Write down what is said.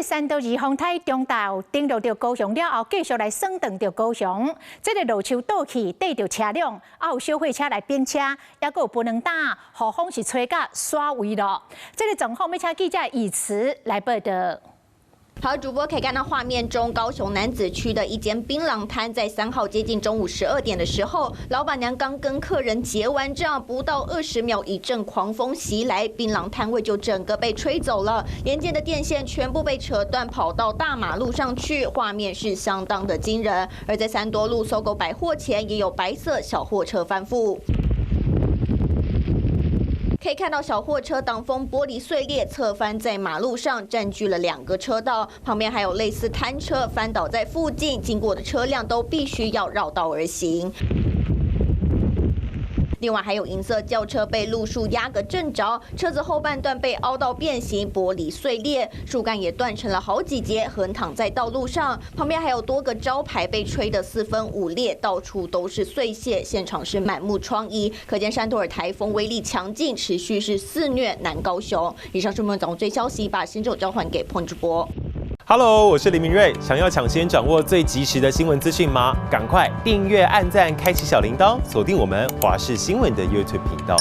三都二风台中道登陆到高雄了后，继续来升等到高雄。这个路树倒去对着车辆，有小货车来变车，也有不能打，后方是吹甲刷位了。这个状况要请记者以此来报道。 好，主播可以看到画面中，高雄楠梓区的一间槟榔摊，在3号接近中午12点的时候，老板娘刚跟客人结完账，不到20秒，一阵狂风袭来，槟榔摊位就整个被吹走了，连接的电线全部被扯断，跑到大马路上去，画面是相当的惊人。而在3多路搜狗百货前，也有白色小货车翻覆。 可以看到小货车挡风玻璃碎裂，侧翻在马路上，占据了2个车道。旁边还有类似摊车翻倒在附近，经过的车辆都必须要绕道而行。 另外还有银色轿车被路树压个正着，车子后半段被凹到变形，玻璃碎裂，树干也断成了好几节，横躺在道路上。旁边还有多个招牌被吹得4分5裂，到处都是碎屑，现场是满目疮痍，可见山托尔台风威力强劲，持续是肆虐南高雄。以上是我们掌握最消息，把新手交还给彭主播。 Hello， 我是林明瑞。想要抢先掌握最及时的新闻资讯吗？赶快订阅、按赞、开启小铃铛，锁定我们华视新闻的 YouTube 频道。